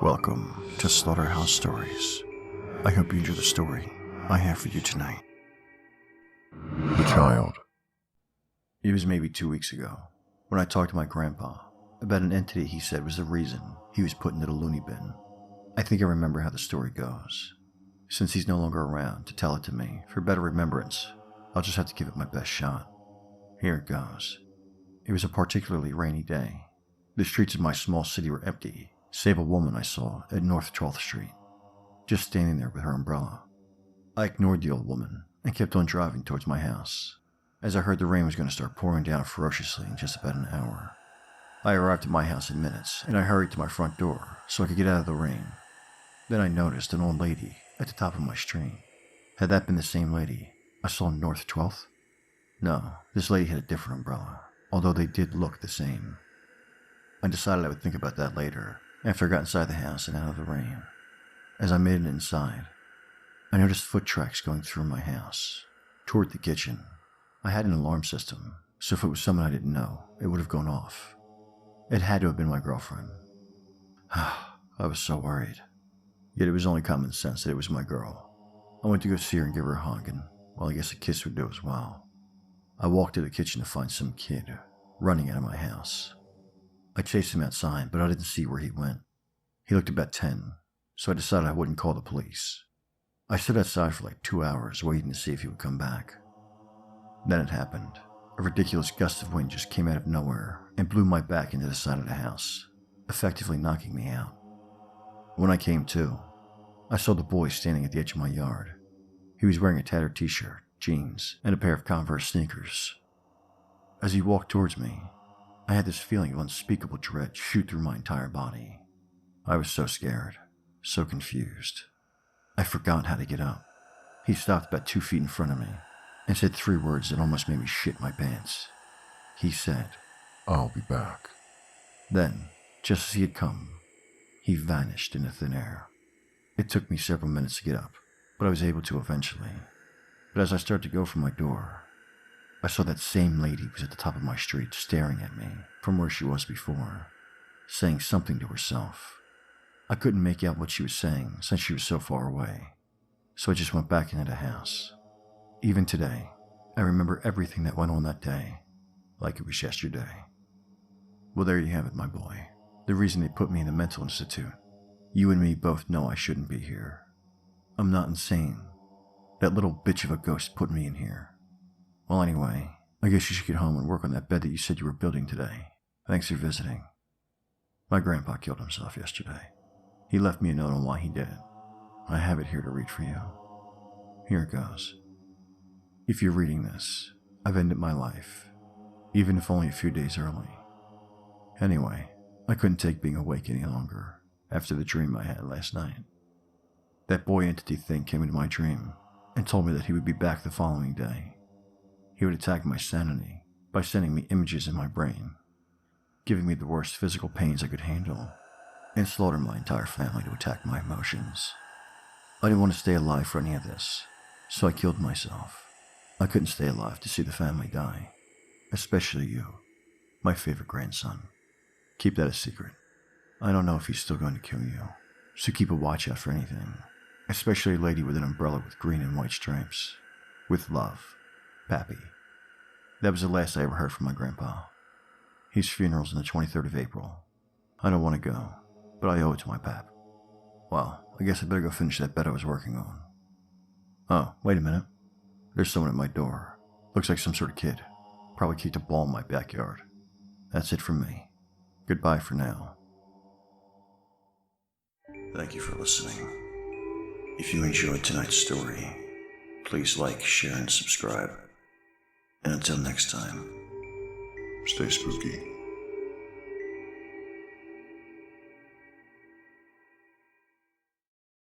Welcome to Slaughterhouse Stories. I hope you enjoy the story I have for you tonight. The Child. It was maybe 2 weeks ago when I talked to my grandpa about an entity he said was the reason he was put into the loony bin. I think I remember how the story goes. Since he's no longer around to tell it to me for better remembrance, I'll just have to give it my best shot. Here it goes. It was a particularly rainy day. The streets of my small city were empty, save a woman I saw at North 12th Street, just standing there with her umbrella. I ignored the old woman and kept on driving towards my house, as I heard the rain was going to start pouring down ferociously in just about an hour. I arrived at my house in minutes, and I hurried to my front door so I could get out of the rain. Then I noticed an old lady at the top of my street. Had that been the same lady I saw on North 12th? No, this lady had a different umbrella, although they did look the same. I decided I would think about that later, after I got inside the house and out of the rain. As I made it inside, I noticed foot tracks going through my house, toward the kitchen. I had an alarm system, so if it was someone I didn't know, it would have gone off. It had to have been my girlfriend. I was so worried. Yet it was only common sense that it was my girl. I went to go see her and give her a hug, and, well, I guess a kiss would do as well. I walked to the kitchen to find some kid running out of my house. I chased him outside, but I didn't see where he went. He looked about 10, so I decided I wouldn't call the police. I stood outside for like 2 hours waiting to see if he would come back. Then it happened. A ridiculous gust of wind just came out of nowhere and blew my back into the side of the house, effectively knocking me out. When I came to, I saw the boy standing at the edge of my yard. He was wearing a tattered t-shirt, jeans, and a pair of Converse sneakers. As he walked towards me, I had this feeling of unspeakable dread shoot through my entire body. I was so scared, so confused. I forgot how to get up. He stopped about 2 feet in front of me and said 3 words that almost made me shit my pants. He said, "I'll be back." Then, just as he had come, he vanished into thin air. It took me several minutes to get up, but I was able to eventually. But as I started to go for my door, I saw that same lady was at the top of my street staring at me from where she was before, saying something to herself. I couldn't make out what she was saying since she was so far away, so I just went back into the house. Even today, I remember everything that went on that day, like it was yesterday. Well, there you have it, my boy. The reason they put me in the mental institute. You and me both know I shouldn't be here. I'm not insane. That little bitch of a ghost put me in here. Well, anyway, I guess you should get home and work on that bed that you said you were building today. Thanks for visiting. My grandpa killed himself yesterday. He left me a note on why he did it. I have it here to read for you. Here it goes. If you're reading this, I've ended my life, even if only a few days early. Anyway, I couldn't take being awake any longer after the dream I had last night. That boy entity thing came into my dream and told me that he would be back the following day. He would attack my sanity by sending me images in my brain, giving me the worst physical pains I could handle, and slaughter my entire family to attack my emotions. I didn't want to stay alive for any of this, so I killed myself. I couldn't stay alive to see the family die, especially you, my favorite grandson. Keep that a secret. I don't know if he's still going to kill you, so keep a watch out for anything, especially a lady with an umbrella with green and white stripes. With love, Pappy. That was the last I ever heard from my grandpa. His funeral's on the 23rd of April. I don't want to go, but I owe it to my pap. Well, I guess I better go finish that bed I was working on. Oh, wait a minute. There's someone at my door. Looks like some sort of kid. Probably kicked a ball in my backyard. That's it from me. Goodbye for now. Thank you for listening. If you enjoyed tonight's story, please like, share, and subscribe. And until next time, Stay spooky.